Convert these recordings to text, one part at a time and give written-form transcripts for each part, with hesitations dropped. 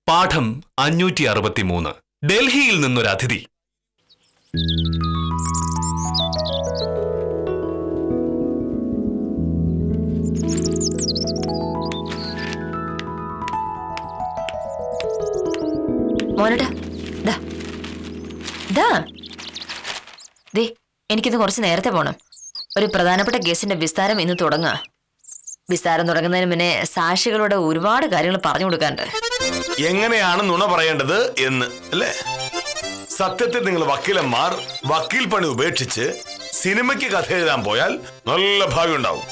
പാഠം 563. ഡൽഹിയിൽ നിന്നൊരു അതിഥി. എനിക്കിന്ന് കുറച്ച് നേരത്തെ പോണം. ഒരു പ്രധാനപ്പെട്ട കേസിന്റെ വിസ്താരം ഇന്ന് തുടങ്ങുക. വിസ്താരം തുടങ്ങുന്നതിന് മുന്നേ സാക്ഷികളോട് ഒരുപാട് കാര്യങ്ങൾ പറഞ്ഞു കൊടുക്കാനുണ്ട്. എങ്ങനെയാണ് നുണ പറയേണ്ടത് എന്ന് അല്ലേ? സത്യത്തിൽ നിങ്ങൾ വക്കീലന്മാർ വക്കീൽ പണി ഉപേക്ഷിച്ച് സിനിമയ്ക്ക് കഥ എഴുതാൻ പോയാൽ നല്ല ഭാവി ഉണ്ടാവും.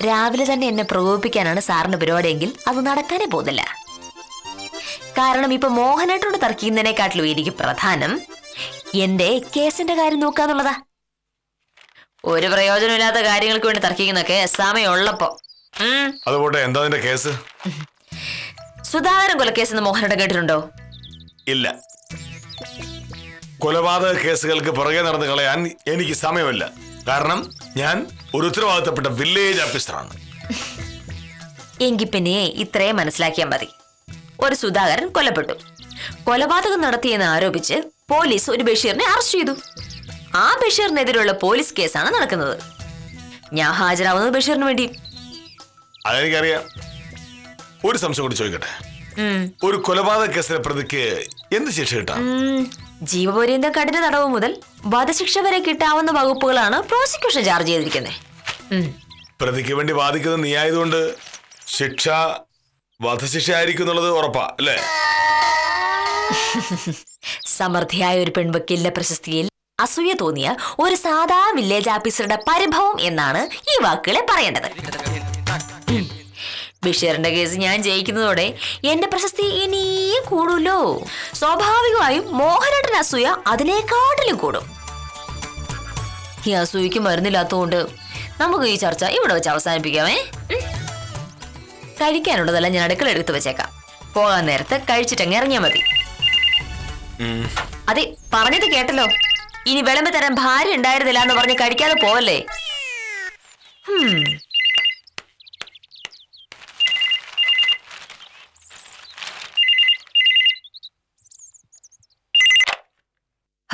രാവിലെ തന്നെ എന്നെ പ്രകോപിപ്പിക്കാനാണ് സാറിന്റെ പരിപാടിയെങ്കിൽ അത് നടക്കാനേ പോകുന്നില്ല. കാരണം ഇപ്പൊ മോഹനേട്ടനോട് തർക്കിക്കുന്നതിനെക്കാട്ടിലും എനിക്ക് പ്രധാനം എന്റെ കേസിന്റെ കാര്യം നോക്കാന്നുള്ളതാ. ഒരു പ്രയോജനമില്ലാത്ത കാര്യങ്ങൾക്ക് വേണ്ടി തർക്കിക്കുന്നൊക്കെ സമയമുള്ളപ്പോ. അതുപോലെ എന്താ നിന്റെ കേസ്? സുധാകരൻ കൊലക്കേസ് എന്ന് മോഹനേട്ടൻ കേട്ടിട്ടുണ്ടോ? ഇല്ല. കൊലപാതക കേസുകൾക്ക് പുറകെ നടന്ന് കളയാൻ എനിക്ക് സമയമില്ല. കാരണം ഞാൻ ഒരു ഉത്തരവാദിത്തപ്പെട്ട വില്ലേജ് ഓഫീസറാണ്. എങ്കിൽ പിന്നെ ഇത്രയും മനസ്സിലാക്കിയാൽ മതി. ഒരു സുധാകരൻ കൊല്ലപ്പെട്ടു. കൊലപാതകം നടത്തിയെന്ന് ആരോപിച്ച് പോലീസ് ഒരു ബഷീറിനെ അറസ്റ്റ് ചെയ്തു. ആ ബഷീറിനെതിരെയുള്ള പോലീസ് കേസാണ് നടക്കുന്നത്. ഞാൻ ഹാജരാവുന്നത് ബഷീറിന് വേണ്ടി. അതെനിക്കറിയാം. ഒരു സംശയം കൂടി ചോദിക്കട്ടെ. ഒരു കൊലപാതക കേസിലെ പ്രതിക്ക് എന്ത് ശിക്ഷ കിട്ടാം? ജീവപര്യന്തം കഠിന തടവ് മുതൽ വധശിക്ഷ വരെ കിട്ടാവുന്ന വകുപ്പുകളാണ് പ്രോസിക്യൂഷൻ ചാർജ് ചെയ്തിരിക്കുന്നത്. പ്രതിക്ക് വേണ്ടി വാദിക്കുന്ന നീ ആയതുകൊണ്ട് ശിക്ഷ വധശിക്ഷ ആയിരിക്കും എന്നുള്ളത് ഉറപ്പാ അല്ലേ? സമർത്ഥിയായ ഒരു പെൺവക്കീലിന്റെ പ്രശസ്തിയിൽ അസൂയ തോന്നിയ ഒരു സാധാ വില്ലേജ് ഓഫീസറുടെ പരിഭവം എന്നാണ് ഈ വാക്കുകളെ പറയേണ്ടത്. ബഷീറിന്റെ കേസ് ഞാൻ ജയിക്കുന്നതോടെ എന്റെ പ്രശസ്തി ഇനിയും കൂടുമല്ലോ. സ്വാഭാവികമായും മോഹനേട്ടൻ അസൂയ അതിനേക്കാട്ടിലും കൂടും. ഈ അസൂയക്ക് മരുന്നില്ലാത്തതുകൊണ്ട് നമുക്ക് ഈ ചർച്ച ഇവിടെ വെച്ച് അവസാനിപ്പിക്കാമേ. കഴിക്കാനുള്ളതെല്ലാം ഞാൻ അടുക്കള എടുത്ത് വെച്ചേക്കാം. പോകാൻ നേരത്തെ കഴിച്ചിട്ടങ്ങ് ഇറങ്ങിയാൽ മതി. അതെ, പറഞ്ഞത് കേട്ടല്ലോ. ഇനി വിളമ്പ് തരാൻ ഭാര്യ ഉണ്ടായിരുന്നില്ല എന്ന് പറഞ്ഞ് കഴിക്കാതെ പോവല്ലേ.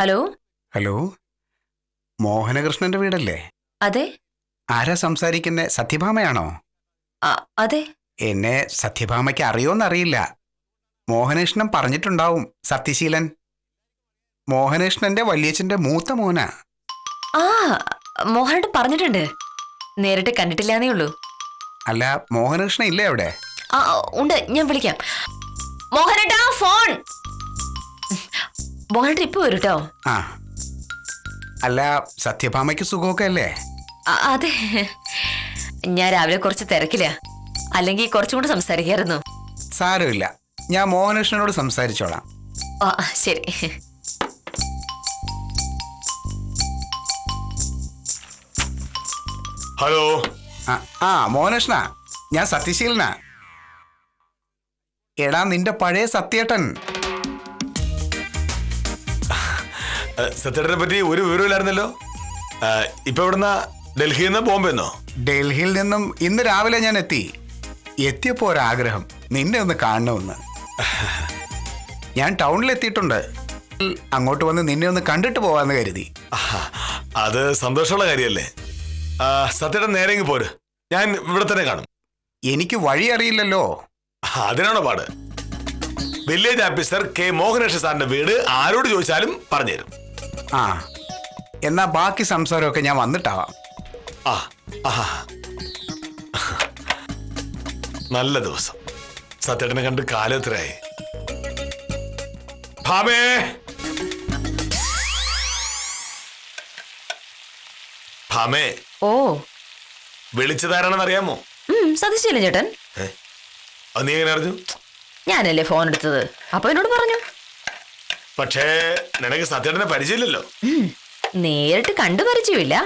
ഹലോ ഹലോ, മോഹനകൃഷ്ണന്റെ വീടല്ലേ? അതെ. ആരാ സംസാരിക്കുന്നേ? സത്യഭാമയാണോ? അതെ. എന്നെ സത്യഭാമയ്ക്ക് അറിയോന്നറിയില്ല. മോഹനകൃഷ്ണൻ പറഞ്ഞിട്ടുണ്ടാവും. സത്യശീലൻ മോഹനകൃഷ്ണന്റെ വല്യച്ഛന്റെ മൂത്ത മോനാ. മോഹനേട്ടൻ പറഞ്ഞിട്ടുണ്ട്. നേരിട്ട് കണ്ടിട്ടില്ലാന്നേ ഉള്ളൂ. അല്ല, മോഹനകൃഷ്ണൻ ഇല്ലേ അവിടെ? ഉണ്ട്, ഞാൻ വിളിക്കാം. മോഹനേട്ടാ, ഫോൺ. മോഹനേട്ടൻ ഇപ്പൊ വരും കേട്ടോ. അല്ല, സത്യഭാമയ്ക്ക് സുഖമൊക്കെ അല്ലേ? അതെ, ഞാൻ രാവിലെ കുറച്ച് തിരക്കില്ല. അല്ലെങ്കിൽ കുറച്ചും കൂടെ സംസാരിക്കായിരുന്നു. സാരമില്ല, ഞാൻ മോഹനകൃഷ്ണനോട് സംസാരിച്ചോളാം. ശരി. ഹലോ. മോഹനകൃഷ്ണ, ഞാൻ സത്യശീലനാ. എടാ, നിന്റെ പഴയ സത്യേട്ടൻ. സത്യേട്ടനെ പറ്റി ഒരു വിവരമില്ലായിരുന്നല്ലോ. ഇപ്പൊ എവിടുന്ന? ഡൽഹിയിൽ നിന്ന് ബോംബെന്നോ? ഡൽഹിയിൽ നിന്നും ഇന്ന് രാവിലെ ഞാൻ എത്തിയപ്പോ ഒരാഗ്രഹം, നിന്നെ ഒന്ന് കാണണമെന്ന്. ഞാൻ ടൗണിലെത്തിയിട്ടുണ്ട്. അങ്ങോട്ട് വന്ന് നിന്നെ ഒന്ന് കണ്ടിട്ട് പോവാന്ന് കരുതി. അത് സന്തോഷമുള്ള കാര്യല്ലേ. സത്യേട്ടൻ നേരെ പോര്, ഞാൻ ഇവിടെ തന്നെ കാണും. എനിക്ക് വഴി അറിയില്ലല്ലോ. അതിനാണോ പാട്? വില്ലേജ് ഓഫീസർ കെ മോഹനേഷ് സാറിന്റെ വീട് ആരോട് ചോദിച്ചാലും പറഞ്ഞുതരും. എന്നാ ബാക്കി സംസാരമൊക്കെ ഞാൻ വന്നിട്ടാവാം. നല്ല ദിവസം. സത്യേട്ടനെ കണ്ട് കാലത്രയായി. ഭാമേ, ഭാമേ. ഓ, വിളിച്ചതാരാണെന്ന് അറിയാമോ? സതീശീലൻ ചേട്ടൻ. അത് നീ എങ്ങനെ അറിഞ്ഞു? ഞാനല്ലേ ഫോൺ എടുത്തത്, അപ്പൊ എന്നോട് പറഞ്ഞു. പക്ഷേ നിനക്ക് സത്യേട്ടനെ പരിചയമില്ലല്ലോ. നേരിട്ട് കണ്ടു പരിചയമില്ല.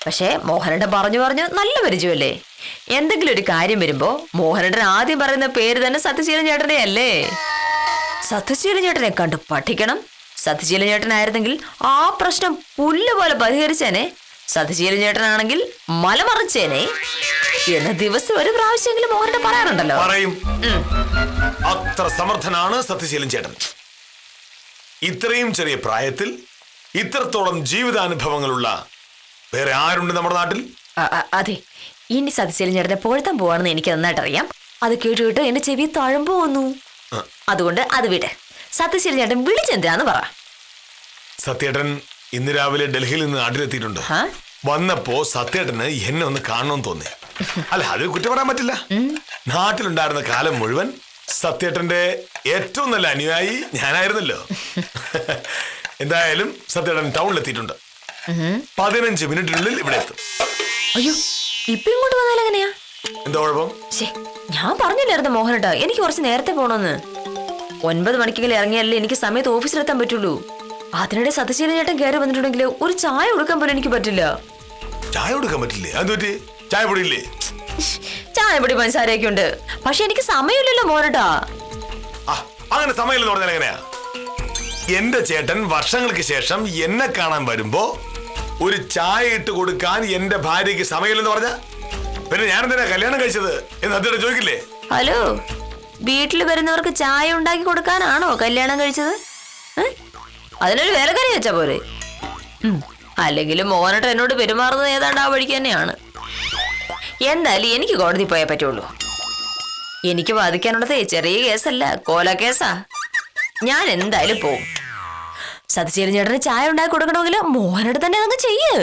പക്ഷെ മോഹനേട്ടൻ പറഞ്ഞു നല്ല പരിചയമല്ലേ. എന്തെങ്കിലും ഒരു കാര്യം വരുമ്പോ മോഹനേട്ടൻ ആദ്യം പറയുന്ന പേര് തന്നെ സത്യശീലൻ ചേട്ടനെ അല്ലേ. സത്യശീലൻ ചേട്ടനെ കണ്ടു പഠിക്കണം. സത്യശീലൻ ചേട്ടനായിരുന്നെങ്കിൽ ആ പ്രശ്നം പുല്ല് പോലെ പരിഹരിച്ചേനെ. സത്യശീലൻ ചേട്ടനാണെങ്കിൽ മലമറിച്ചേനെ എന്ന് ദിവസം ഒരു പ്രാവശ്യമെങ്കിലും മോഹനേട്ടൻ പറയാറുണ്ടല്ലോ. പറയും. അത്ര സമർത്ഥനാണ് സത്യശീലൻ ചേട്ടൻ. ഇത്രയും ചെറിയ പ്രായത്തിൽ ഇത്രത്തോളം ജീവിതാനുഭവങ്ങളുള്ള വേറെ ആരുണ്ട് നമ്മുടെ നാട്ടിൽ? അതെ, ഇനി സത്യശീലൻ ചേട്ടനെ പൊഴുത്താൻ പോവാണെന്ന് എനിക്ക് നന്നായിട്ട് അറിയാം. അത് കേട്ട് എന്റെ ചെവി തഴമ്പ് വന്നു. അതുകൊണ്ട് അത് വിട്. സത്യശീലൻ ചേട്ടൻ വിളിച്ചെന്തിനാന്ന് പറ. സത്യേട്ടൻ ഇന്ന് രാവിലെ ഡൽഹിയിൽ നിന്ന് നാട്ടിലെത്തിയിട്ടുണ്ട്. വന്നപ്പോ സത്യേട്ടന് എന്നെ ഒന്ന് കാണണമെന്ന് തോന്നി. അല്ല, അതിൽ കുറ്റം പറയാൻ പറ്റില്ല. നാട്ടിലുണ്ടായിരുന്ന കാലം മുഴുവൻ സത്യേട്ടന്റെ ഏറ്റവും നല്ല അനുയായി ഞാനായിരുന്നല്ലോ. എന്തായാലും സത്യേട്ടൻ ടൗണിലെത്തിയിട്ടുണ്ട്. 15 മിനിറ്റിനുള്ളിൽ ഇവിടെ എത്തും. അയ്യോ, ഇപ്പൊ ഇങ്ങോട്ട് വന്നാൽ എങ്ങനെയാ? എന്താ കുഴപ്പം? ഞാൻ പറഞ്ഞില്ലായിരുന്നു മോഹനേട്ടാ എനിക്ക് കുറച്ച് നേരത്തെ പോണോന്ന്. 9 മണിക്കെങ്കിലും ഇറങ്ങിയാലേ എനിക്ക് സമയത്ത് ഓഫീസിലെത്താൻ പറ്റുള്ളൂ. അതിനിടെ സത്യശീലൻ ചേട്ടൻ കയറി വന്നിട്ടുണ്ടെങ്കിൽ ഒരു ചായ കൊടുക്കാൻ പോലും എനിക്ക് പറ്റില്ല. ചായ കൊടുക്കാൻ പറ്റില്ലേ? അതുപറ്റി ചായ പൊടിയില്ലേ? ചായ പൊടി പഞ്ചസാരയൊക്കെ ഉണ്ട്, പക്ഷെ എനിക്ക് സമയമില്ലല്ലോ മോഹനേട്ടാ. അങ്ങനെ സമയമില്ലെന്ന് പറഞ്ഞാൽ എങ്ങനെയാ? എന്റെ ചേട്ടൻ വർഷങ്ങൾക്ക് ശേഷം എന്നെ കാണാൻ വരുമ്പോ ഒരു ചായ ഇട്ട് കൊടുക്കാൻ എന്റെ ഭാര്യക്ക് സമയമില്ലെന്ന് പറഞ്ഞ പിന്നെ ഞാനെന്തിനാ കല്യാണം കഴിച്ചത് എന്ന് അദ്ദേഹം ചോദിക്കില്ലേ? ഹലോ, വീട്ടിൽ വരുന്നവർക്ക് ചായ ഉണ്ടാക്കി കൊടുക്കാനാണോ കല്യാണം കഴിച്ചത്? അതിനൊരു വേലക്കാരി വെച്ചാ പോരെ. അല്ലെങ്കിലും മോഹനേട്ടൻ എന്നോട് പെരുമാറുന്നത് ഏതാണ്ട് ആ വഴിക്ക് തന്നെയാണ്. എന്തായാലും എനിക്ക് കോടതി പോയേ പറ്റുള്ളൂ. എനിക്ക് വാദിക്കാനുള്ളത് ചെറിയ കേസല്ല, കോല കേസാ. ഞാൻ എന്തായാലും പോവും. സത്യശീലൻ ചേട്ടന് ചായ ഉണ്ടാക്കി കൊടുക്കണമെങ്കിൽ മോഹനേട്ടൻ തന്നെ അതങ്ങ് ചെയ്യ്.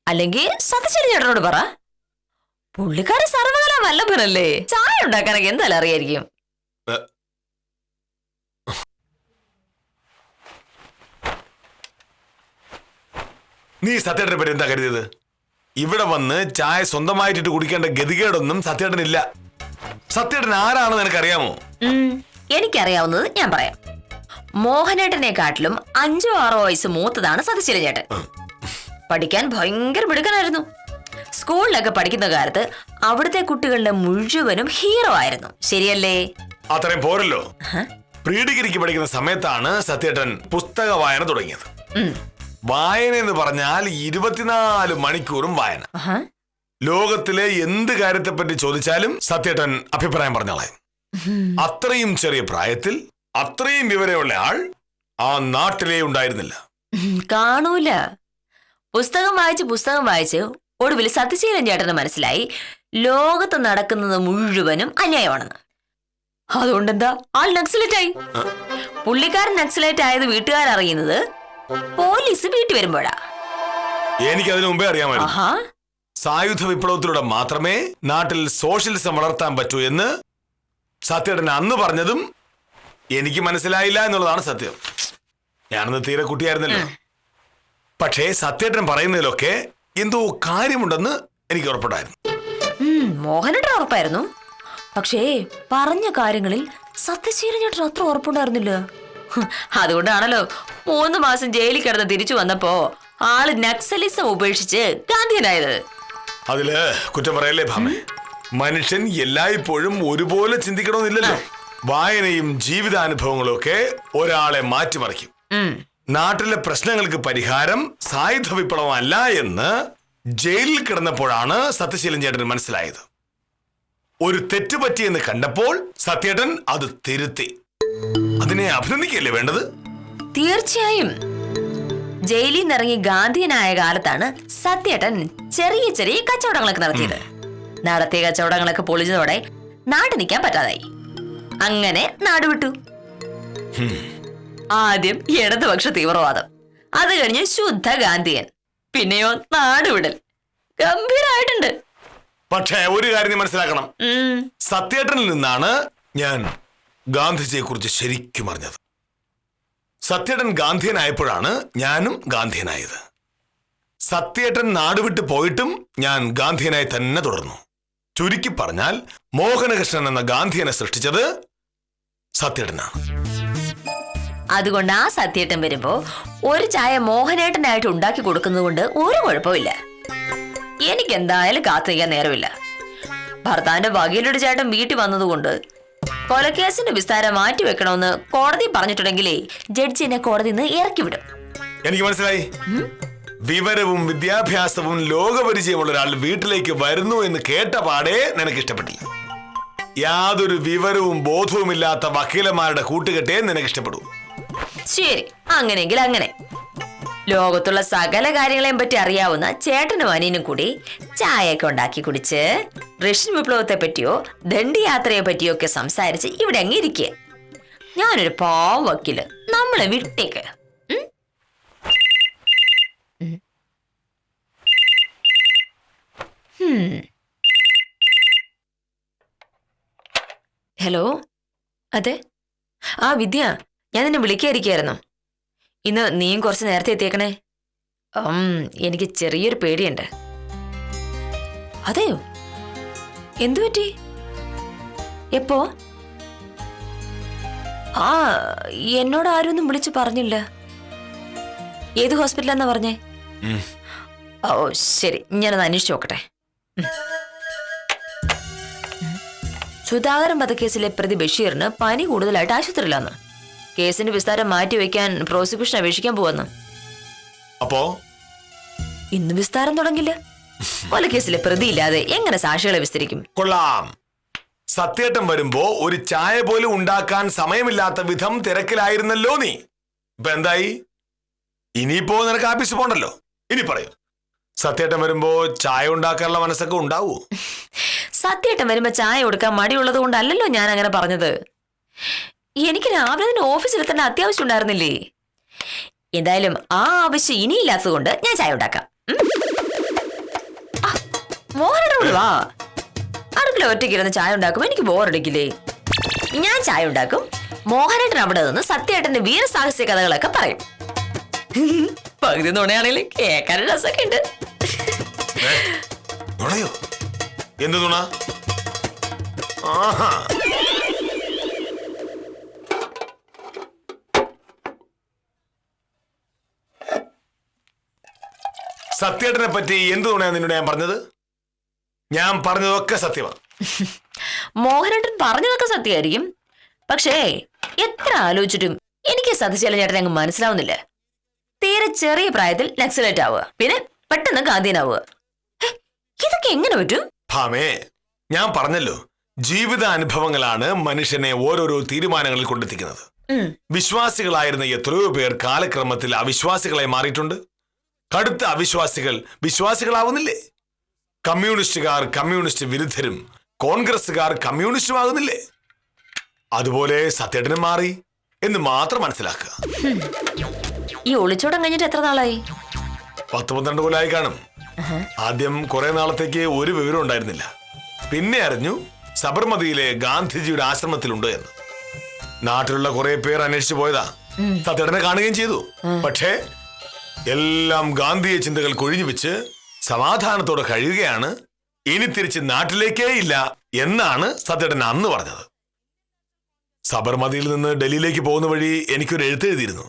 അല്ലെങ്കിൽ സത്യശീലൻ ചേട്ടനോട് പറ. പുള്ളിക്കാരൻ സർവകല വല്ലഭനല്ലേ, ചായ ഉണ്ടാക്കാനൊക്കെ എന്തായാലും അറിയായിരിക്കും. നീ സത്യേട്ടനെ പറ്റി എന്താ കരുതിയത്? ഇവിടെ വന്ന് ചായ സ്വന്തമായിട്ടിട്ട് കുടിക്കേണ്ട ഗതികേടൊന്നും സത്യേട്ടനില്ല. സത്യേട്ടൻ ആരാണെന്ന് നിനക്കറിയാമോ? എനിക്കറിയാവുന്നത് ഞാൻ പറയാം. മോഹനേട്ടനെക്കാട്ടിലും 5-6 വയസ്സ് മൂത്തതാണ് സത്യശീലൻ ചേട്ടൻ. പഠിക്കാൻ ഭയങ്കര മിടുക്കനായിരുന്നു. സ്കൂളിലൊക്കെ പഠിക്കുന്ന കാലത്ത് അവിടുത്തെ കുട്ടികളുടെ മുഴുവനും ഹീറോ ആയിരുന്നു. ശരിയല്ലേ? അത്രയും പോരല്ലോ. പ്രീ ഡിഗ്രിക്ക് പഠിക്കുന്ന സമയത്താണ് സത്യേട്ടൻ പുസ്തക വായന തുടങ്ങിയത്. വായന എന്ന് പറഞ്ഞാൽ 24 മണിക്കൂറും വായന. ലോകത്തിലെ എന്ത് കാര്യത്തെപ്പറ്റി ചോദിച്ചാലും സത്യേട്ടൻ അഭിപ്രായം പറഞ്ഞാളായി. അത്രയും ചെറിയ പ്രായത്തിൽ അത്രയും വിവരമുള്ള ആൾ ആ നാട്ടിലേ ഉണ്ടായിരുന്നില്ല. കാണൂല. പുസ്തകം വായിച്ച് ഒടുവിൽ സത്യശീലൻ ചേട്ടന് മനസ്സിലായി ലോകത്ത് നടക്കുന്നത് മുഴുവനും അന്യായമാണെന്ന്. അതുകൊണ്ടെന്താ ആൾ നക്സലേറ്റായി. പുള്ളിക്കാരൻ നക്സലേറ്റ് ആയത് വീട്ടുകാരറിയുന്നത് പോലീസ് വീട്ടിൽ വരുമ്പോഴാ. എനിക്കതിനു മുമ്പേ അറിയാമായിരുന്നു. സായുധ വിപ്ലവത്തിലൂടെ മാത്രമേ നാട്ടിൽ സോഷ്യലിസം വളർത്താൻ പറ്റൂ എന്ന് സത്യേട്ടൻ അന്ന് പറഞ്ഞതും എനിക്ക് മനസ്സിലായില്ല എന്നുള്ളതാണ് സത്യം. ഞാനന്ന് തീരെ കുട്ടിയായിരുന്നല്ലോ. പക്ഷേ സത്യേട്ടൻ പറയുന്നതിലൊക്കെ എന്തോ കാര്യമുണ്ടെന്ന് എനിക്ക് ഉറപ്പുണ്ടായിരുന്നു. മോഹനേട്ടൻ ഉറപ്പായിരുന്നു. പക്ഷേ പറഞ്ഞ കാര്യങ്ങളിൽ സത്യശീലൻ ചേട്ടൻ അത്ര ഉറപ്പുണ്ടായിരുന്നില്ല. അതുകൊണ്ടാണല്ലോ 3 മാസം ജയിലിൽ കിടന്ന് തിരിച്ചു വന്നപ്പോ ആള് നക്സലിസം ഉപേക്ഷിച്ച് ഗാന്ധിയനായത്. അതില് കുറ്റം പറയല്ലേ ഭാമേ? മനുഷ്യൻ എല്ലായ്പ്പോഴും ഒരുപോലെ ചിന്തിക്കണമെന്നില്ലല്ലോ. വായനയും ജീവിതാനുഭവങ്ങളും ഒക്കെ ഒരാളെ മാറ്റിമറിക്കും. നാട്ടിലെ പ്രശ്നങ്ങൾക്ക് പരിഹാരം സായുധ വിപ്ലവമല്ല എന്ന് ജയിലിൽ കിടന്നപ്പോഴാണ് സത്യശീലൻ ചേട്ടന് മനസ്സിലായത്. ഒരു തെറ്റ് പറ്റിയെന്ന് കണ്ടപ്പോൾ സത്യേട്ടൻ അത് തിരുത്തി. അതിനെ അഭിനന്ദിക്കല്ലേ വേണ്ടത്? തീർച്ചയായും. ജയിലിൽ നിന്നിറങ്ങി ഗാന്ധിയനായ കാലത്താണ് സത്യേട്ടൻ ചെറിയ ചെറിയ കച്ചവടങ്ങളൊക്കെ നടത്തിയത്. നടത്തിയ കച്ചവടങ്ങളൊക്കെ പൊളിഞ്ഞതോടെ നാട് നിൽക്കാൻ പറ്റാതായി. അങ്ങനെ നാട് വിട്ടു. ആദ്യം ഇടതുപക്ഷ തീവ്രവാദം, അത് കഴിഞ്ഞ് ശുദ്ധ ഗാന്ധിയൻ, പിന്നെയോ നാടുവിടൽ. ഗംഭീരായിട്ടുണ്ട്. പക്ഷേ ഒരു കാര്യം നീ മനസ്സിലാക്കണം. സത്യേട്ടനിൽ നിന്നാണ് ഞാൻ ഗാന്ധിജിയെ കുറിച്ച് ശരിക്കും അറിഞ്ഞത്. സത്യേട്ടൻ ഗാന്ധിയനായപ്പോഴാണ് ഞാനും ഗാന്ധിയനായത്. സത്യേട്ടൻ നാടുവിട്ട് പോയിട്ടും ഞാൻ ഗാന്ധിയനായി തന്നെ തുടർന്നു. ചുരുക്കി പറഞ്ഞാൽ മോഹനകൃഷ്ണൻ എന്ന ഗാന്ധിയനെ സൃഷ്ടിച്ചത് സത്യേട്ടനാണ്. അതുകൊണ്ട് ആ സത്യേട്ടൻ വരുമ്പോ ഒരു ചായ മോഹനേട്ടനായിട്ട് ഉണ്ടാക്കി കൊടുക്കുന്നത് കൊണ്ട് ഒരു കുഴപ്പമില്ല. എനിക്ക് എന്തായാലും കാത്തിരിക്കാൻ നേരമില്ല. ഭർത്താവിന്റെ വകീലൊരു ചേട്ടൻ വീട്ടിൽ വന്നതുകൊണ്ട് കൊലക്കേസിന്റെ വിസ്താരം മാറ്റിവെക്കണമെന്ന് കോടതി പറഞ്ഞിട്ടുണ്ടെങ്കിലേ ജഡ്ജി എന്നെ കോടതിയിൽ നിന്ന് ഇറക്കി വിടും. എനിക്ക് മനസ്സിലായി. വിവരവും വിദ്യാഭ്യാസവും ലോകപരിചയമുള്ള ഒരാൾ വീട്ടിലേക്ക് വരുന്നു എന്ന് കേട്ട പാടേ നിനക്ക് ഇഷ്ടപ്പെട്ടില്ല. യാതൊരു വിവരവും ബോധവുമില്ലാത്ത വക്കീലന്മാരുടെ കൂട്ടുകെട്ടേ നിനക്ക് ഇഷ്ടപ്പെടൂ. ശരി, അങ്ങനെയെങ്കിൽ അങ്ങനെ. ലോകത്തുള്ള സകല കാര്യങ്ങളെയും പറ്റി അറിയാവുന്ന ചേട്ടനും അനിയനും കൂടി ചായയൊക്കെ ഉണ്ടാക്കി കുടിച്ച് റഷ്യൻ വിപ്ലവത്തെ പറ്റിയോ ദണ്ഡി യാത്രയെ പറ്റിയോ ഒക്കെ സംസാരിച്ച് ഇവിടെ അങ്ങ് ഇരിക്കുക. ഞാനൊരു പാവം വക്കീല്, നമ്മളെ വിട്ടേക്ക്. ഹലോ, അതെ. ആ വിദ്യ, ഞാൻ നിന്നെ വിളിക്കാതിരിക്കായിരുന്നു. ഇന്ന് നീയും കുറച്ച് നേരത്തെ എത്തിയേക്കണേ. എനിക്ക് ചെറിയൊരു പേടിയുണ്ട്. അതെയോ? എന്തു പറ്റി? എപ്പോ? ആ, എന്നോട് ആരും ഒന്നും വിളിച്ചു പറഞ്ഞില്ല. ഏത് ഹോസ്പിറ്റലാന്നാ പറഞ്ഞേ? ഓ ശരി, ഞാനത് അന്വേഷിച്ചു നോക്കട്ടെ. സുധാകരൻ വധക്കേസിലെ പ്രതി ബഷീറിന് പനി കൂടുതലായിട്ട് ആശുപത്രിയിലാന്ന്. കേസിന്റെ വിസ്താരം മാറ്റിവെക്കാൻ പ്രോസിക്യൂഷൻ അപേക്ഷിക്കാൻ പോവെന്ന്. അപ്പോ ഇന്ന് വിസ്താരം തുടങ്ങില്ല. വധക്കേസിലെ പ്രതി ഇല്ലാതെ എങ്ങനെ സാക്ഷികളെ വിസ്തരിക്കും? കൊള്ളാം. സത്യേട്ടൻ വരുമ്പോ ഒരു ചായ പോലും ഉണ്ടാക്കാൻ സമയമില്ലാത്ത വിധം തിരക്കിലായിരുന്നല്ലോ നീ. ഇപ്പൊ എന്തായി? ഇനിയിപ്പോ നിനക്ക് ആഫീസ് പോണ്ടല്ലോ. ഇനി പറയൂ, സത്യേട്ടൻ വരുമ്പോ ചായ ഉണ്ടാക്കാനുള്ള മനസ്സൊക്കെ ഉണ്ടാവൂ? സത്യേട്ടൻ വരുമ്പോ ചായ കൊടുക്കാൻ മടിയുള്ളത് കൊണ്ടല്ലല്ലോ ഞാൻ അങ്ങനെ പറഞ്ഞത്. എനിക്ക് രാവിലെ തന്നെ ഓഫീസിലെത്തേണ്ട അത്യാവശ്യം ഉണ്ടായിരുന്നില്ലേ? എന്തായാലും ആ ആവശ്യം ഇനിയില്ലാത്തത് കൊണ്ട് ഞാൻ ചായ ഉണ്ടാക്കാം. മോഹനോട് വാ. അടുക്കള ഒറ്റയ്ക്കിരുന്ന് ചായ ഉണ്ടാക്കും. എനിക്ക് ബോറടിക്കില്ലേ? ഞാൻ ചായ ഉണ്ടാക്കും. മോഹനേട്ടൻ അവിടെ നിന്ന് സത്യേട്ടന്റെ വീരസാഹസ്യ കഥകളൊക്കെ പറയും. പകുതി നുണയാണെങ്കിൽ കേൾക്കാൻ രസമൊക്കെ ഉണ്ട്. എന്ത് നുണ? ആഹാ, സത്യേട്ടനെ പറ്റി എന്ത് നുണയാ നിന്നോട് ഞാൻ പറഞ്ഞത്? ഞാൻ പറഞ്ഞതൊക്കെ സത്യമാണ്. മോഹനേട്ടൻ പറഞ്ഞതൊക്കെ സത്യമായിരിക്കും. പക്ഷേ എത്ര ആലോചിച്ചിട്ടും എനിക്ക് സത്യശീലൻ ചേട്ടനെ അങ്ങ് മനസ്സിലാവുന്നില്ല. തീരെ ചെറിയ പ്രായത്തിൽ നക്സലൈറ്റ് ആവുക, പിന്നെ പെട്ടെന്ന് ഗാന്ധിയനാവുക. ഇതൊക്കെ എങ്ങനെ പറ്റും? ഭാമേ, ഞാൻ പറഞ്ഞല്ലോ, ജീവിത അനുഭവങ്ങളാണ് മനുഷ്യനെ ഓരോരോ തീരുമാനങ്ങളിൽ കൊണ്ടെത്തിക്കുന്നത്. വിശ്വാസികളായിരുന്ന എത്രയോ പേർ കാലക്രമത്തിൽ അവിശ്വാസികളായി മാറിയിട്ടുണ്ട്. കടുത്ത അവിശ്വാസികൾ വിശ്വാസികളാവുന്നില്ലേ? കമ്മ്യൂണിസ്റ്റുകാർ കമ്മ്യൂണിസ്റ്റ് വിരുദ്ധരും കോൺഗ്രസുകാർ കമ്മ്യൂണിസ്റ്റുമാകുന്നില്ലേ? അതുപോലെ സത്യേട്ടനും മാറി എന്ന് മാത്രം മനസ്സിലാക്കുക. ഈ ഒളിച്ചോടം കഴിഞ്ഞിട്ട് എത്ര നാളായി? 10-12 കൊല്ലമായി കാണും. ആദ്യം കുറെ നാളത്തേക്ക് ഒരു വിവരം ഉണ്ടായിരുന്നില്ല. പിന്നെ അറിഞ്ഞു സബർമതിയിലെ ഗാന്ധിജിയുടെ ആശ്രമത്തിലുണ്ട് എന്ന്. നാട്ടിലുള്ള കുറെ പേർ അന്വേഷിച്ചു പോയതാ. സത്യേട്ടനെ കാണുകയും ചെയ്തു. പക്ഷേ എല്ലാം ഗാന്ധിയ ചിന്തകൾ കൊഴിഞ്ഞു വെച്ച് സമാധാനത്തോടെ കഴിയുകയാണ്. ഇനി തിരിച്ച് നാട്ടിലേക്കേ ഇല്ല എന്നാണ് സത്യേട്ടൻ അന്ന് പറഞ്ഞത്. സബർമതിയിൽ നിന്ന് ഡൽഹിയിലേക്ക് പോകുന്ന വഴി എനിക്കൊരു എഴുത്തെഴുതിയിരുന്നു.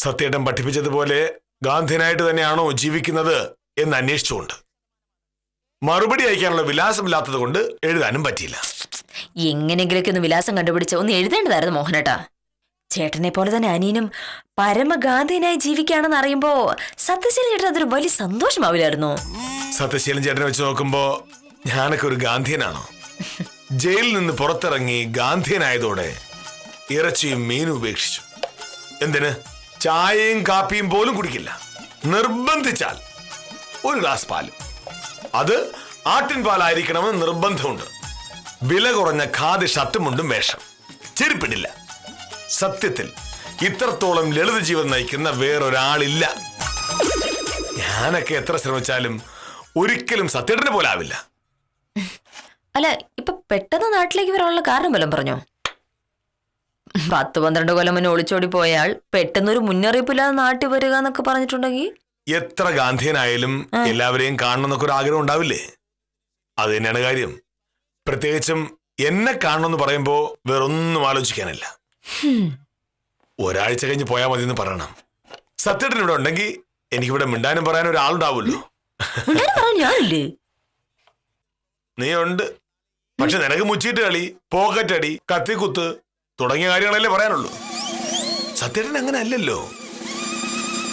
സത്യേട്ടൻ പഠിപ്പിച്ചതുപോലെ ഗാന്ധിയനായിട്ട് തന്നെയാണോ ജീവിക്കുന്നത് എന്ന് അന്വേഷിച്ചുകൊണ്ട്. മറുപടി അയക്കാനുള്ള വിലാസമില്ലാത്തത് കൊണ്ട് എഴുതാനും പറ്റിയില്ല. എങ്ങനെങ്കിലൊക്കെ ഒന്ന് വിലാസം കണ്ടുപിടിച്ച് ഒന്ന് എഴുതേണ്ടതായിരുന്നു മോഹനേട്ടാ. ചേട്ടനെ പോലെ തന്നെ അനിയനും പരമഗാന്ധിയനായി ജീവിക്കുകയാണെന്ന് അറിയുമ്പോ സത്യശീലൻ ചേട്ടൻ അതൊരു വലിയ സന്തോഷമാവില്ലായിരുന്നോ? സത്യശീലൻ ചേട്ടനെ വെച്ച് നോക്കുമ്പോ ഞാനൊക്കെ ഒരു ഗാന്ധിയനാണോ? ജയിലിൽ നിന്ന് പുറത്തിറങ്ങി ഗാന്ധിയനായതോടെ ഇറച്ചിയും മീനും ഉപേക്ഷിച്ചു. എന്തിന്? ചായയും കാപ്പിയും പോലും കുടിക്കില്ല. നിർബന്ധിച്ചാൽ ഒരു ഗ്ലാസ് പാലും, അത് ആട്ടിൻ പാലായിരിക്കണമെന്ന് നിർബന്ധമുണ്ട്. വില കുറഞ്ഞ ഖാദി ഷർട്ടും മുണ്ടും വേഷം, ചെരുപ്പിടില്ല. സത്യത്തിൽ ഇത്രത്തോളം ലളിത ജീവിതം നയിക്കുന്ന വേറൊരാളില്ല. ഞാനൊക്കെ എത്ര ശ്രമിച്ചാലും ഒരിക്കലും സത്യേട്ടനെ പോലെ ആവില്ല. അല്ല, ഇപ്പൊ പെട്ടെന്ന് നാട്ടിലേക്ക് വരാനുള്ള കാരണം വല്ലതും പറഞ്ഞോ? 10-12 കൊല്ലം മുന്നേ ഒളിച്ചോടി പോയാൽ പെട്ടെന്നൊരു മുന്നറിയിപ്പില്ലാതെ നാട്ടിൽ വരിക എന്നൊക്കെ പറഞ്ഞിട്ടുണ്ടെങ്കിൽ എത്ര ഗാന്ധിയനായാലും എല്ലാവരെയും കാണണമെന്നൊക്കെ ഒരു ആഗ്രഹം ഉണ്ടാവില്ലേ? അത് തന്നെയാണ് കാര്യം. പ്രത്യേകിച്ചും എന്നെ കാണണമെന്ന് പറയുമ്പോ വേറൊന്നും ആലോചിക്കാനില്ല. ഒരാഴ്ച കഴിഞ്ഞ് പോയാൽ മതി എന്ന് പറയണം. സത്യേട്ടൻ ഇവിടെ ഉണ്ടെങ്കിൽ എനിക്കിവിടെ മിണ്ടാനും പറയാനും ഒരാളുണ്ടാവുമല്ലോ. ഞാനില്ലേ? നീ ഉണ്ട്. പക്ഷെ നിനക്ക് മുച്ചീട്ട് കളി, പോക്കറ്റ് അടി, കത്തിക്കുത്ത് തുടങ്ങിയ കാര്യങ്ങളല്ലേ പറയാനുള്ളൂ. സത്യേട്ടൻ അങ്ങനെ അല്ലല്ലോ.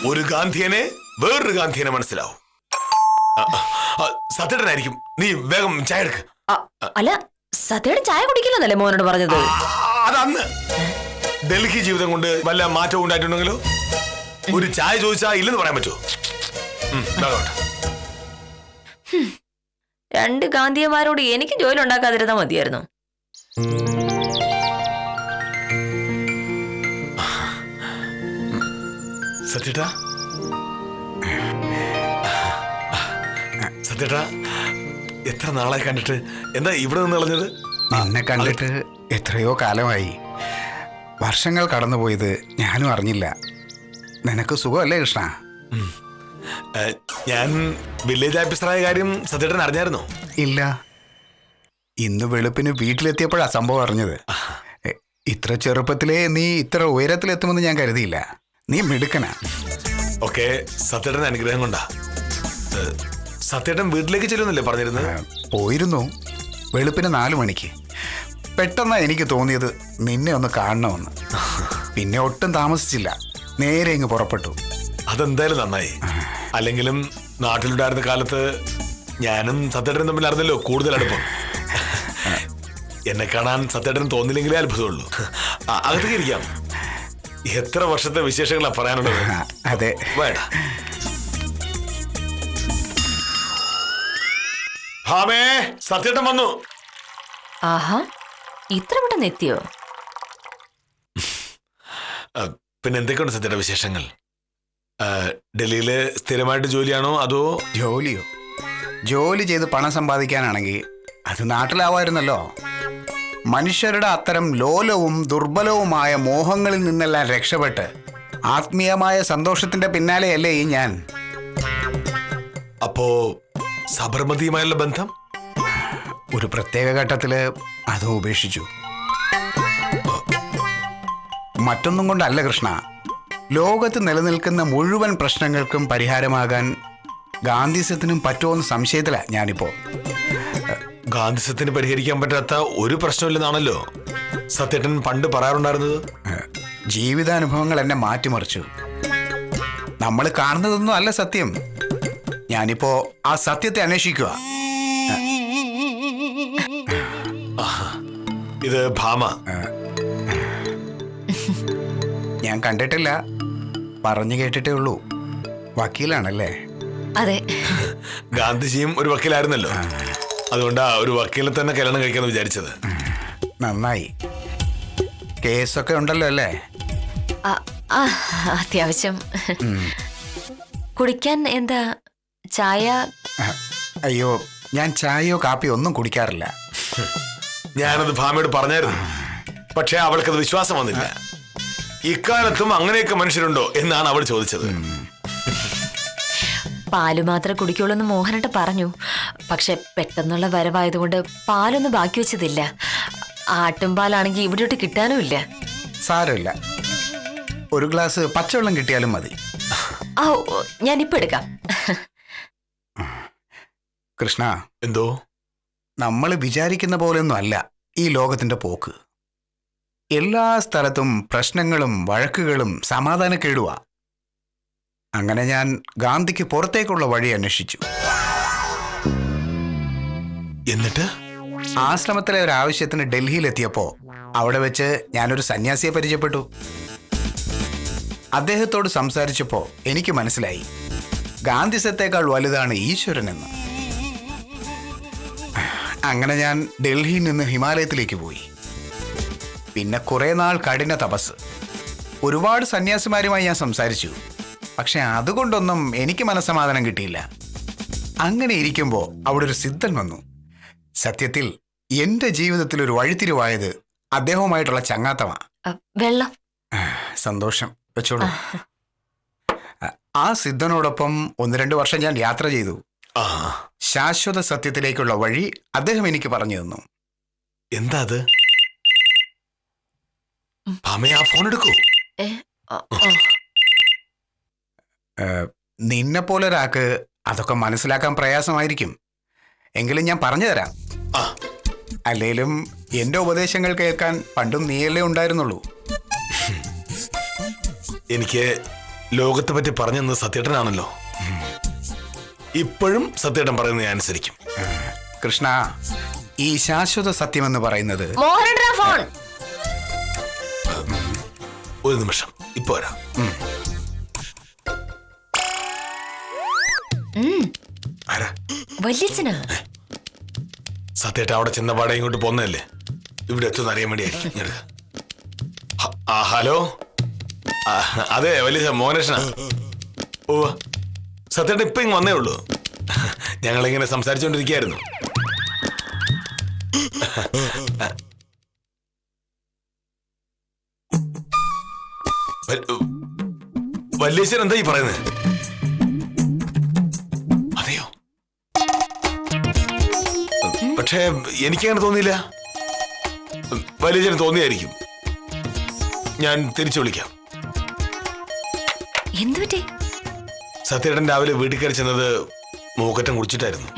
ഒരു ഗാന്ധിയനെ വേറൊരു ഗാന്ധിനെ മനസ്സിലാവും. സത്യേട്ടനായിരിക്കും. നീ വേഗം ചായ എടുക്ക്. അല്ല, സത്യയുടെ ചായ കുടിക്കില്ലെന്നല്ലേ മോനോട് പറഞ്ഞത്? അതന്ന് ഡൽഹി ജീവിതം കൊണ്ട് വല്ല മാറ്റവും ഉണ്ടായിട്ടുണ്ടെങ്കിലോ? ഒരു ചായ ചോദിച്ചാ ഇല്ലെന്ന് പറയാൻ പറ്റുമോ? രണ്ട് ഗാന്ധിയന്മാരോട് എനിക്ക് ജോലി ഉണ്ടാക്കാതിരുന്നാ മതിയായിരുന്നു. സത്യേട്ടാ, സത്യേട്ടാ, എത്ര നാളായി കണ്ടിട്ട്? എന്താ ഇവിടെ നിന്ന് കളഞ്ഞത്? നിന്നെ കണ്ടിട്ട് എത്രയോ കാലമായി. വർഷങ്ങൾ കടന്നുപോയത് ഞാനും അറിഞ്ഞില്ല. നിനക്ക് സുഖമല്ലേ കൃഷ്ണ? ഞാൻ വില്ലേജ് ഓഫീസറായ കാര്യം സത്യേട്ടൻ അറിഞ്ഞായിരുന്നോ? ഇല്ല, ഇന്ന് വെളുപ്പിന് വീട്ടിലെത്തിയപ്പോഴാ സംഭവം അറിഞ്ഞത്. ഇത്ര ചെറുപ്പത്തിലേ നീ ഇത്ര ഉയരത്തിലെത്തുമെന്ന് ഞാൻ കരുതിയില്ല. നീ മിടുക്കനാ. ഓക്കെ, സത്യേട്ടൻ അനുഗ്രഹം കൊണ്ടാ. സത്യേട്ടൻ വീട്ടിലേക്ക് ചെല്ലുന്നല്ലേ പറഞ്ഞിരുന്നത്? പോയിരുന്നു, വെളുപ്പിന് 4 മണിക്ക്. പെട്ടെന്നാ എനിക്ക് തോന്നിയത് നിന്നെ ഒന്ന് കാണണമെന്ന്. പിന്നെ ഒട്ടും താമസിച്ചില്ല, നേരെ ഇങ്ങ് പുറപ്പെട്ടു. അതെന്തായാലും നന്നായി. അല്ലെങ്കിലും നാട്ടിലുണ്ടായിരുന്ന കാലത്ത് ഞാനും സത്യേട്ടനും തമ്മിൽ അറിഞ്ഞല്ലോ കൂടുതൽ അടുപ്പം. എന്നെ കാണാൻ സത്യേട്ടന് തോന്നില്ലെങ്കിലേ അത്ഭുതമുള്ളൂ. അകത്തേക്ക് ഇരിക്കാം. എത്ര വർഷത്തെ വിശേഷങ്ങളാ പറയാനുള്ളത്? അതെ, വേണ്ട. ഹാമേ, സത്യേട്ടൻ വന്നു. ആഹാ, ഇത്ര പെട്ടെന്ന് എത്തിയോ? പിന്നെ എന്തൊക്കെയുണ്ട് സത്യേട്ട വിശേഷങ്ങൾ? ഡൽഹിയില് സ്ഥിരമായിട്ട് ജോലിയാണോ അതോ? ജോലിയോ? ജോലി ചെയ്ത് പണം സമ്പാദിക്കാനാണെങ്കിൽ അത് നാട്ടിലാവായിരുന്നല്ലോ. മനുഷ്യരുടെ അത്തരം ലോലവും ദുർബലവുമായ മോഹങ്ങളിൽ നിന്നെല്ലാം രക്ഷപ്പെട്ട് ആത്മീയമായ സന്തോഷത്തിന്റെ പിന്നാലെയല്ലേ ഈ ഞാൻ. അപ്പോ സബർമതിയുമായുള്ള ബന്ധം ഒരു പ്രത്യേക ഘട്ടത്തില് അത് ഉപേക്ഷിച്ചു. മറ്റൊന്നും കൊണ്ടല്ല കൃഷ്ണ, ലോകത്ത് നിലനിൽക്കുന്ന മുഴുവൻ പ്രശ്നങ്ങൾക്കും പരിഹാരമാകാൻ ഗാന്ധിസത്തിനും പറ്റുമെന്ന് സംശയത്തിലാ ഞാനിപ്പോ. ഗാന്ധിസത്തിന് പരിഹരിക്കാൻ പറ്റാത്ത ഒരു പ്രശ്നമില്ലെന്നാണല്ലോ സത്യേട്ടൻ പണ്ട് പറയാറുണ്ടായിരുന്നത്. ജീവിതാനുഭവങ്ങൾ എന്നെ മാറ്റിമറിച്ചു. നമ്മൾ കാണുന്നതൊന്നും അല്ല സത്യം. ഞാനിപ്പോ ആ സത്യത്തെ അന്വേഷിക്കുക. ഇത് ഭാമ. ഞാൻ കണ്ടിട്ടില്ല, പറഞ്ഞു കേട്ടിട്ടേ ഉള്ളൂ. വക്കീലാണല്ലേ? അതെ. ഗാന്ധിജിയും ഒരു വക്കീലായിരുന്നല്ലോ, അതുകൊണ്ടാ ഒരു വക്കീലിനെ തന്നെ കല്യാണം കഴിക്കാന്ന് വിചാരിച്ചത്. നന്നായി. കേസൊക്കെ ഉണ്ടല്ലോ അല്ലേ? അത്യാവശ്യം. കുടിക്കാൻ എന്താ? ചായ? അയ്യോ, ഞാൻ ചായയോ കാപ്പിയോ ഒന്നും കുടിക്കാറില്ല. ഞാനത് ഭാമയോട് പറഞ്ഞായിരുന്നു, പക്ഷെ അവൾക്കത് വിശ്വാസം വന്നില്ല. ഇക്കാലത്തും അങ്ങനെയൊക്കെ മനുഷ്യരുണ്ടോ എന്നാണ് അവൾ ചോദിച്ചത്. പാല് മാത്രമേ കുടിക്കുള്ളൂ എന്ന് മോഹനട്ട് പറഞ്ഞു. പക്ഷെ പെട്ടെന്നുള്ള വരവായതുകൊണ്ട് പാലൊന്നും ബാക്കി വെച്ചതില്ല. ആട്ടുംപാലാണെങ്കിൽ ഇവിടോട്ട് കിട്ടാനും ഇല്ല. സാരമില്ല, ഒരു ഗ്ലാസ് പച്ചവെള്ളം കിട്ടിയാലും മതി. ആ, ഞാനിപ്പോ എടുക്കാം. കൃഷ്ണ, എന്തോ? നമ്മൾ വിചാരിക്കുന്ന പോലെയൊന്നും അല്ല ഈ ലോകത്തിന്റെ പോക്ക്. എല്ലാ സ്ഥലത്തും പ്രശ്നങ്ങളും വഴക്കുകളും സമാധാനക്കേടുവാ. അങ്ങനെ ഞാൻ ഗാന്ധിക്ക് പുറത്തേക്കുള്ള വഴി അന്വേഷിച്ചു. എന്നിട്ട് ആശ്രമത്തിലെ ഒരു ആവശ്യത്തിന് ഡൽഹിയിലെത്തിയപ്പോ അവിടെ വെച്ച് ഞാനൊരു സന്യാസിയെ പരിചയപ്പെട്ടു. അദ്ദേഹത്തോട് സംസാരിച്ചപ്പോ എനിക്ക് മനസ്സിലായി ഗാന്ധിസത്തേക്കാൾ വലുതാണ് ഈശ്വരനെന്ന്. അങ്ങനെ ഞാൻ ഡൽഹിയിൽ നിന്ന് ഹിമാലയത്തിലേക്ക് പോയി. പിന്നെ കുറെ നാൾ കഠിന തപസ്. ഒരുപാട് സന്യാസിമാരുമായി ഞാൻ സംസാരിച്ചു. പക്ഷെ അതുകൊണ്ടൊന്നും എനിക്ക് മനസ്സമാധാനം കിട്ടിയില്ല. അങ്ങനെ ഇരിക്കുമ്പോൾ അവിടെ ഒരു സിദ്ധൻ വന്നു. സത്യത്തിൽ എന്റെ ജീവിതത്തിൽ ഒരു വഴിത്തിരിവായത് അദ്ദേഹവുമായിട്ടുള്ള ചങ്ങാത്തമാ. വെള്ളം? സന്തോഷം, വെച്ചോളൂ. ആ സിദ്ധനോടൊപ്പം 1-2 വർഷം ഞാൻ യാത്ര ചെയ്തു. ശാശ്വത സത്യത്തിലേക്കുള്ള വഴി അദ്ദേഹം എനിക്ക് പറഞ്ഞു തന്നു. എന്താ അത്? ഭാമയെ ആ ഫോൺ എടുക്കൂ. നിന്നെ പോലെ ഒരാൾക്ക് അതൊക്കെ മനസ്സിലാക്കാൻ പ്രയാസമായിരിക്കും. എങ്കിലും ഞാൻ പറഞ്ഞു തരാം. അല്ലേലും എന്റെ ഉപദേശങ്ങൾ കേൾക്കാൻ പണ്ടും നീയല്ലേ ഉണ്ടായിരുന്നുള്ളൂ. എനിക്ക് ലോകത്തെ പറ്റി പറഞ്ഞു തന്നത് സത്യേട്ടനാണല്ലോ. ഇപ്പോഴും സത്യേട്ടൻ പറയുന്നത് ഞാൻ അനുസരിക്കും. കൃഷ്ണ, ഈ ശാശ്വത സത്യമെന്ന് പറയുന്നത് മോഹനേട്ടനാ ഫോൺ. ഒരു നിമിഷം, ഇപ്പൊ വരാം. ആരാ? വല്യച്ഛനാ. സത്യേട്ട അവിടെ ചെന്ന പാടെ ഇങ്ങോട്ട് പോന്നതല്ലേ, ഇവിടെ എത്തുന്ന അറിയാൻ വേണ്ടിയായിരിക്കും. ഹലോ, അതെ വലിയ മോഹനേഷനാ. ഓ, സത്യേട്ട ഇപ്പൊ ഇങ്ങ് വന്നേ ഉള്ളൂ. ഞങ്ങളിങ്ങനെ സംസാരിച്ചുകൊണ്ടിരിക്കുകയായിരുന്നു. വല്യേശ്വരൻ എന്താ ഈ പറയുന്നത്? അതെയോ? പക്ഷേ എനിക്കങ്ങനെ തോന്നിയില്ല. വല്യേശ്വരൻ തോന്നിയായിരിക്കും. ഞാൻ തിരിച്ചു വിളിക്കാം. എന്തുപറ്റി? സത്യേട്ടൻ രാവിലെ വീട്ടിൽ കയറി ചെന്നത് മൂക്കറ്റം കുടിച്ചിട്ടായിരുന്നു.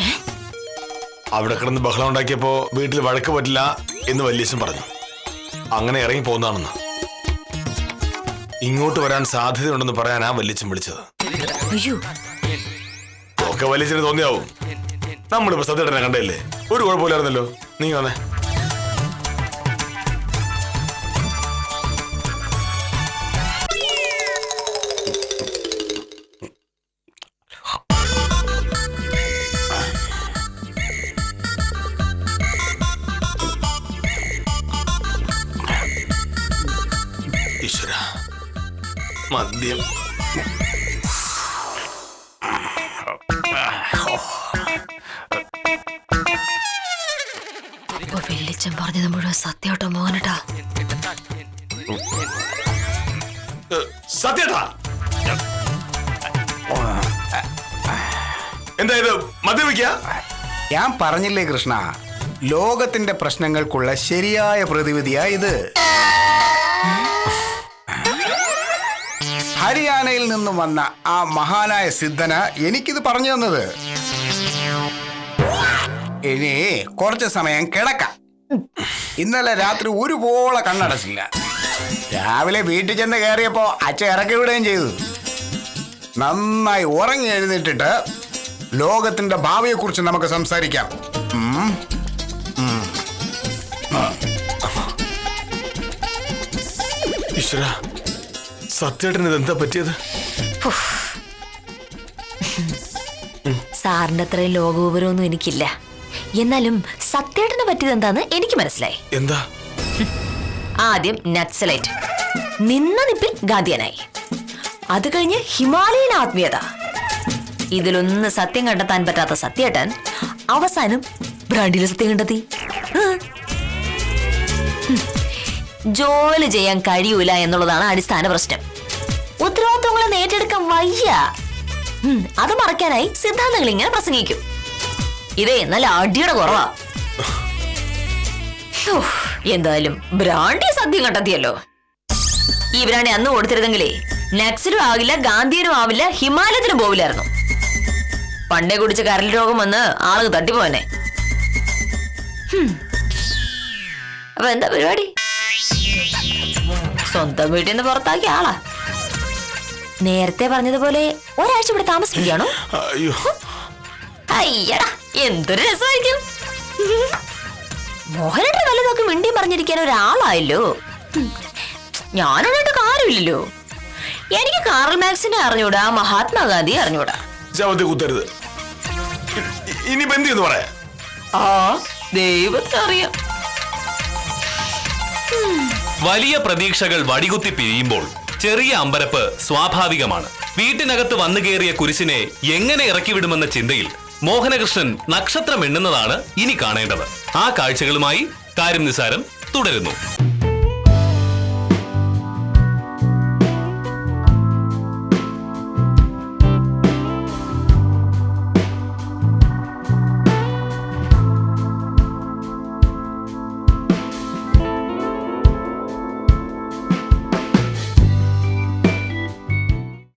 അവിടെ കിടന്ന് ബഹളം ഉണ്ടാക്കിയപ്പോ വീട്ടിൽ വഴക്ക് പറ്റില്ല എന്ന് വല്യേശൻ പറഞ്ഞു. അങ്ങനെ ഇറങ്ങി പോകുന്നതാണെന്ന്. ഇങ്ങോട്ട് വരാൻ സാധ്യതയുണ്ടെന്ന് പറയാനാ വല്യച്ഛൻ വിളിച്ചത്. അയ്യോ, ഒക്കെ വല്യച്ഛന് തോന്നിയാവും. നമ്മളിപ്പോ സത്യേട്ടനെ കണ്ടല്ലേ, ഒരു കുഴപ്പമില്ലായിരുന്നല്ലോ. നീ വന്നേ. ഈശ്വര, മദ്യം. അപ്പൊ വെള്ളിച്ചൻ പറഞ്ഞത് മുഴുവൻ സത്യോട്ടോ മോഹനട്ടാ? സത്യേട്ടാ, എന്താ ഇത് മദ്യപിക്ക? ഞാൻ പറഞ്ഞില്ലേ കൃഷ്ണ, ലോകത്തിന്റെ പ്രശ്നങ്ങൾക്കുള്ള ശരിയായ പ്രതിവിധിയാ ഇത്. ഹരിയാനയിൽ നിന്നും വന്ന ആ മഹാനായ സിദ്ധന എനിക്കിത് പറഞ്ഞു തന്നത്. ഇനി കുറച്ച് സമയം കിടക്കാം. ഇന്നലെ രാത്രി ഒരുപോലെ കണ്ണടച്ചില്ല. രാവിലെ വീട്ടിൽ ചെന്ന് കയറിയപ്പോ അച്ഛൻ ഇറക്കി വിടുകയും ചെയ്തു. നന്നായി ഉറങ്ങി എഴുന്നേറ്റിട്ട് ലോകത്തിന്റെ ഭാവിയെ കുറിച്ച് നമുക്ക് സംസാരിക്കാം. ഈശ്വര, സത്യേട്ടന് ഇതെന്താ പറ്റിയത്? സാറിന്റെ അത്രയും ലോകവിവരമൊന്നും എനിക്കില്ല. എന്നാലും സത്യേട്ടന് പറ്റിയത് എന്താന്ന് എനിക്ക് മനസ്സിലായി. എന്താ? ആദ്യം നക്സലൈറ്റ്, നിന്ന നിപ്പിൽ ഗാന്ധിയനായി. അത് കഴിഞ്ഞ് ഹിമാലയൻ ആത്മീയത. ഇതിലൊന്ന് സത്യം കണ്ടെത്താൻ പറ്റാത്ത സത്യേട്ടൻ അവസാനം ബ്രാൻഡിലെ സത്യം കണ്ടെത്തി. ജോലി ചെയ്യാൻ കഴിയൂല എന്നുള്ളതാണ് അടിസ്ഥാന പ്രശ്നം. ഉത്തരവാദിത്വങ്ങളെ നേടിയെടുക്കാൻ വയ്യ. അത് മറയ്ക്കാനായി സിദ്ധാന്തങ്ങൾ ഇങ്ങനെ പ്രസംഗിക്കും. ഇതേ നല്ല അടിയുടെ കുറവാ. എന്തായാലും ബ്രാൻഡി സത്യം കണ്ടെത്തിയല്ലോ. ഈ ബ്രാൻഡി അന്ന് കൊടുത്തിരുന്നെങ്കിലേ നക്സലും ആവില്ല, ഗാന്ധിയനും ആവില്ല, ഹിമാലയത്തിനും പോവില്ലായിരുന്നു. പണ്ടേ കുടിച്ച് കരൾ രോഗം വന്ന് ആളുകൾ തട്ടിപ്പോന്നെ. അപ്പൊ എന്താ പരിപാടി? സ്വന്തം വീട്ടിൽ നിന്ന് പുറത്താക്കിയ ആളാ. നേരത്തെ പറഞ്ഞതുപോലെ ഒരാഴ്ച ഇവിടെ താമസിക്കുകയാണോ? അയ്യടാ, എന്തൊരു രസമായിരിക്കും. മോഹനേട്ടൻ വല്ലതൊക്കെ മിണ്ടിയും പറഞ്ഞിരിക്കാൻ ഒരാളായല്ലോ. ഞാനൊന്നിട്ട് കാര്യമില്ലല്ലോ. എനിക്ക് കാറൽ മാക്സിനെ അറിഞ്ഞൂടാ, മഹാത്മാഗാന്ധി അറിഞ്ഞൂടാ. കുത്തരുത്. ഇനി ബന്ധിയെന്ന് പറയാ. ആ ദൈവത്തിനറിയാം. വലിയ പ്രതീക്ഷകൾ വടികുത്തി പിരിയുമ്പോൾ ചെറിയ അമ്പരപ്പ് സ്വാഭാവികമാണ്. വീട്ടിനകത്ത് വന്നു കയറിയ കുരിശിനെ എങ്ങനെ ഇറക്കിവിടുമെന്ന ചിന്തയിൽ മോഹനകൃഷ്ണൻ നക്ഷത്രം എണ്ണുന്നതാണ് ഇനി കാണേണ്ടത്. ആ കാഴ്ചകളുമായി കാര്യം നിസാരം തുടരുന്നു.